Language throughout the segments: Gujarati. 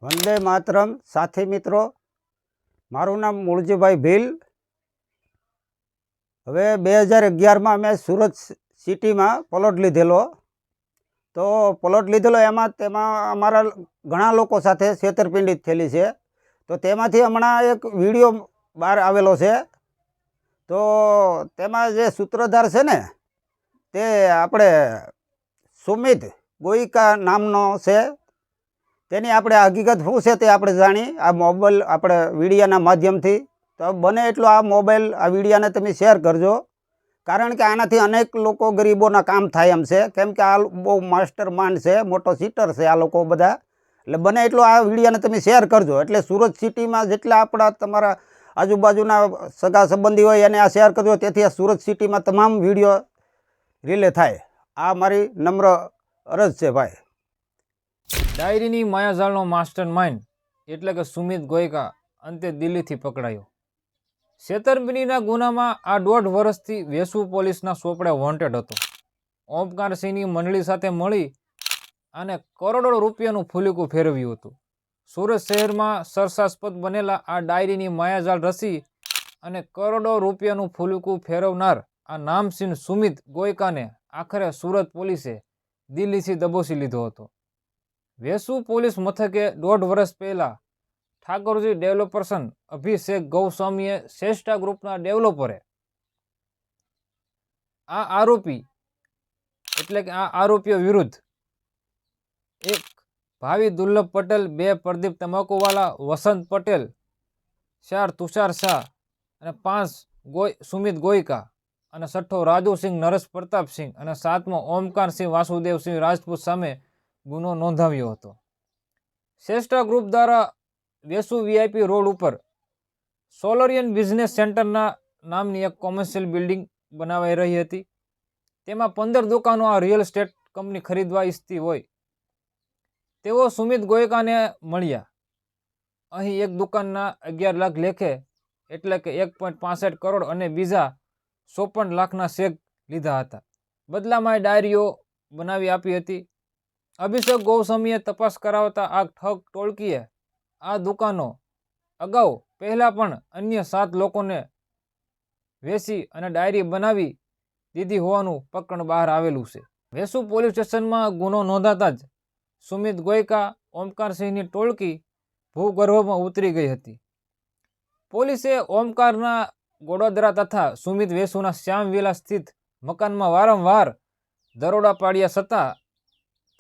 વંદે માતરમ સાથી મિત્રો, મારું નામ મૂળજીભાઈ ભીલ। હવે 2011માં અમે સુરત સિટીમાં પ્લોટ લીધેલો। તો પ્લોટ લીધેલો તેમાં અમારા ઘણા લોકો સાથે છેતરપિંડી થયેલી છે। તો તેમાંથી હમણાં એક વિડીયો બહાર આવેલો છે। તો તેમાં જે સૂત્રધાર છે ને તે આપણે સુમિત ગોયકા નામનો છે। તેની આપણે હકીકત શું છે તે આપણે જાણી આ મોબાઈલ આપણે વિડીયાના માધ્યમથી। તો બને એટલો આ મોબાઈલ આ વિડીયાને તમે શેર કરજો, કારણ કે આનાથી અનેક લોકો ગરીબોના કામ થાય એમ છે। કેમ કે આ બહુ માસ્ટર માઇન્ડ છે, મોટો સીટર છે આ લોકો બધા। એટલે બને એટલો આ વિડીયાને તમે શેર કરજો, એટલે સુરત સિટીમાં જેટલા આપણા તમારા આજુબાજુના સગા સંબંધી હોય એને આ શેર કરજો, તેથી આ સુરત સિટીમાં તમામ વિડીયો રિલે થાય। આ મારી નમ્ર અરજ છે ભાઈ। ડાયરીની માયાજાળનો માસ્ટર માઇન્ડ એટલે કે સુમિત ગોયકા અંતે દિલ્હીથી પકડાયો। છેતરપિંડીના ગુનામાં આ 1.5 વર્ષથી વેસુ પોલીસના સોપડે વોન્ટેડ હતો। ઓમકારસિંહની મંડળી સાથે મળી અને કરોડો રૂપિયાનું ફૂલીકું ફેરવ્યું હતું। સુરત શહેરમાં ચર્ચાસ્પદ બનેલા આ ડાયરીની માયાજાળ રસી અને કરોડો રૂપિયાનું ફૂલીકું ફેરવનાર આ નામચીન સુમિત ગોયકાને આખરે સુરત પોલીસે દિલ્હીથી દબોચી લીધો હતો। વેસુ પોલીસ મથકે 1.5 વર્ષ પહેલા ઠાકોરજી ડેવલપર્સન અભિષેક ગૌસ્વામીએ શ્રેષ્ઠા ગ્રુપના ડેવલપરે આ આરોપીઓ વિરુદ્ધ 1 ભાવિ દુર્લભ પટેલ, 2 પ્રદીપ તમાકુવાલા, વસંત પટેલ, 4 તુષાર શાહ અને 5 સુમિત ગોયકા અને 6 રાજુસિંહ નરેશ પ્રતાપસિંહ અને 7મો ઓમકારસિંહ વાસુદેવસિંહ રાજપૂત સામે ગુનો નોંધાવ્યો હતો। શ્રેષ્ઠા ગ્રુપ દ્વારા વેસુ વીઆઈપી રોડ ઉપર સોલરિયન બિઝનેસ સેન્ટરના નામની એક કોમર્શિયલ બિલ્ડિંગ બનાવાઈ રહી હતી। તેમાં 15 દુકાનો આ રિયલ એસ્ટેટ કંપની ખરીદવા ઈચ્છતી હોય તેઓ સુમિત ગોયકાને મળ્યા। અહીં એક દુકાનના 11 લાખ લેખે એટલે કે 1.65 કરોડ અને બીજા 54 લાખના ચેક લીધા હતા। બદલામાં ડાયરીઓ બનાવી આપી હતી। અભિષેક ગૌસ્વામીએ તપાસ કરાવતા આ ઠગ ટોળકીએ આ દુકાનો અગાઉ પહેલા પણ અન્ય 7 લોકોને વેચી અને ડાયરી બનાવી દીધી હોવાનું પ્રકરણ બહાર આવેલું છે। વેસુ પોલીસ સ્ટેશનમાં ગુનો નોંધાતા જ સુમિત ગોયકા ઓમકારસિંહની ટોળકી ભૂગર્ભમાં ઉતરી ગઈ હતી। પોલીસે ઓમકારના ગોડોદરા તથા સુમિત વેસુના શ્યામવિલા સ્થિત મકાનમાં વારંવાર દરોડા પાડ્યા છતાં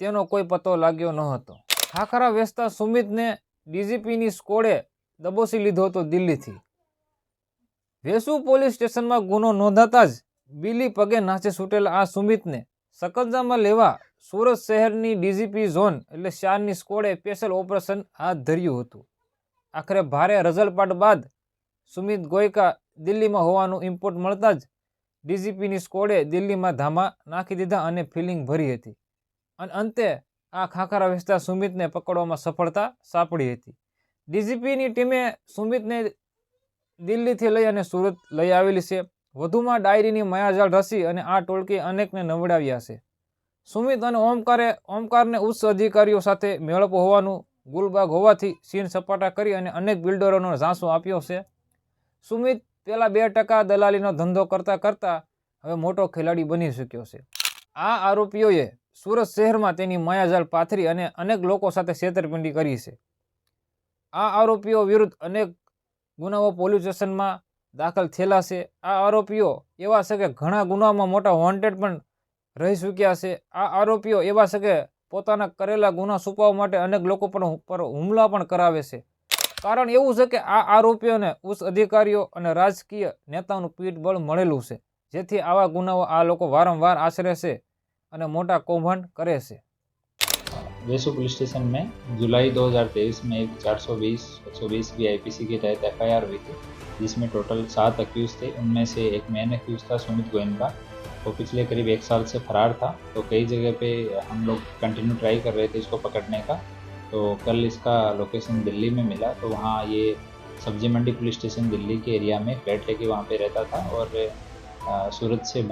તેનો કોઈ પતો લાગ્યો ન હતો। ખાખરા વેચતા સુમિતને ડીજીપીની સ્કોડે દબોચી લીધો હતો દિલ્હીથી। વેસુ પોલીસ સ્ટેશનમાં ગુનો નોંધાતા જ બીલી પગે નાચી છૂટેલા આ સુમિતને સકંજામાં લેવા સુરત શહેરની ડીજીપી ઝોન એટલે 4ની સ્કોડે સ્પેશિયલ ઓપરેશન હાથ ધર્યું હતું। આખરે ભારે રઝળપાટ બાદ સુમિત ગોયકા દિલ્હીમાં હોવાનું ઇમ્પોર્ટ મળતા જ ડીજીપીની સ્કોડે દિલ્હીમાં ધામા નાખી દીધા અને ફિલિંગ ભરી હતી અને અંતે આ ખાખરા વેચતા સુમિતને પકડવામાં સફળતા સાંપડી હતી। ડીજીપીની ટીમે સુમિતને દિલ્હીથી લઈ અને સુરત લઈ આવેલી છે। વધુમાં ડાયરીની માયાજાળ રસી અને આ ટોળકીએ અનેકને નવડાવ્યા છે। સુમિત અને ઓમકારને ઉચ્ચ અધિકારીઓ સાથે મેળપ હોવાનું ગુલબાગ હોવાથી સીન સપાટા કરી અને અનેક બિલ્ડરોનો ઝાંસો આપ્યો છે। સુમિત પેલા 2% દલાલીનો ધંધો કરતા હવે મોટો ખેલાડી બની ચૂક્યો છે। આ આરોપીઓએ સુરત શહેરમાં તેની માયાજાળ પાથરી અને અનેક લોકો સાથે છેતરપિંડી કરી છે। આ આરોપીઓ વિરુદ્ધ અનેક ગુનાઓ પોલીસ સ્ટેશનમાં દાખલ થયેલા છે। આ આરોપીઓ એવા છે કે ઘણા ગુનામાં મોટા વોન્ટેડ પણ રહી ચૂક્યા છે। આ આરોપીઓ એવા છે કે પોતાના કરેલા ગુના છુપાવવા માટે અનેક લોકો પર હુમલા પણ કરાવે છે। કારણ એવું છે કે આ આરોપીઓને ઉચ્ચ અધિકારીઓ અને રાજકીય નેતાઓનું પીઠબળ મળેલું છે, જેથી આવા ગુનાઓ આ લોકો વારંવાર આચરે છે અને મોટા કૌભાંડ કરે છે। वेसु पुलिस स्टेशन में जुलाई 2023 में एक 420 की आईपीसी के तहत एफआईआर हुई थी, जिसमें टोटल 7 अक्यूज थे। उनमें से एक मेन अक्यूज था सुमित गोयनका, वो पिछले करीब 1 साल से फरार था। तो कई जगह पे हम लोग कंटिन्यू ट्राई कर रहे थे इसको पकड़ने का। तो कल इसका लोकेशन दिल्ली में मिला, तो वहाँ ये सब्जी मंडी पुलिस स्टेशन दिल्ली के एरिया में फ्लैट लेके वहाँ पे रहता था और सूरत से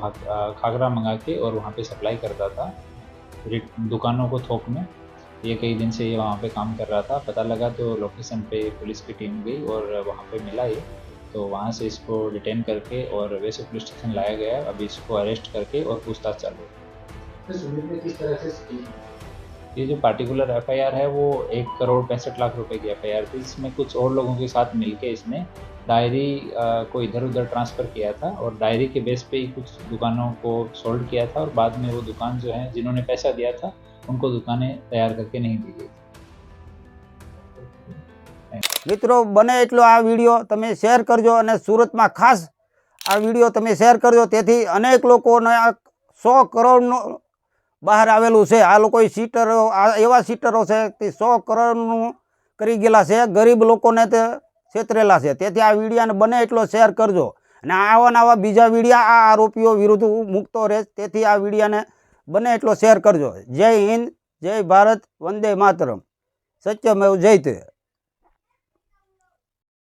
खाखरा मंगा के और वहाँ पे सप्लाई करता था दुकानों को थोक में। ये कई दिन से ये वहाँ पे काम कर रहा था। पता लगा तो लोकेशन पे पुलिस की टीम गई और वहाँ पे मिला ये, तो वहाँ से इसको डिटेन करके और वेसु पुलिस स्टेशन लाया गया। अभी इसको अरेस्ट करके और पूछताछ चालू है। सुमित ने किस तरह से ये जो पार्टिकुलर एफआईआर है वो 1,65,00,000 रुपए की एफआईआर थी, जिसमें कुछ और लोगों के साथ मिलके इसने डायरी को इधर उधर ट्रांसफ़र किया था और डायरी के बेस पे ही कुछ दुकानों को सोल्ड किया था और बाद में वो दुकान जो है जिन्होंने पैसा दिया था उनको दुकानें तैयार करके नहीं दी गई। મિત્રો બને એટલો આ વિડીયો તમે શેર કરજો અને સુરતમાં ખાસ આ વિડીયો તમે શેર કરજો, તેથી અનેક લોકોને આ 100 કરોડનું બહાર આવેલું છે. આ લોકો સીટરો એવા સીટરો છે કે 100 કરોડનું કરી ગયેલા છે, ગરીબ લોકોને તે છેતરેલા છે. તેથી આ વિડીયાને બને એટલો શેર કરજો અને આવા નવા બીજા વિડીયા આ આરોપીઓ વિરુદ્ધ મૂકતો રહે, તેથી આ વિડીયાને બને એટલો શેર કરજો. જય હિન્દ, જય ભારત, વંદે માતરમ, સત્યમેવ જયતે.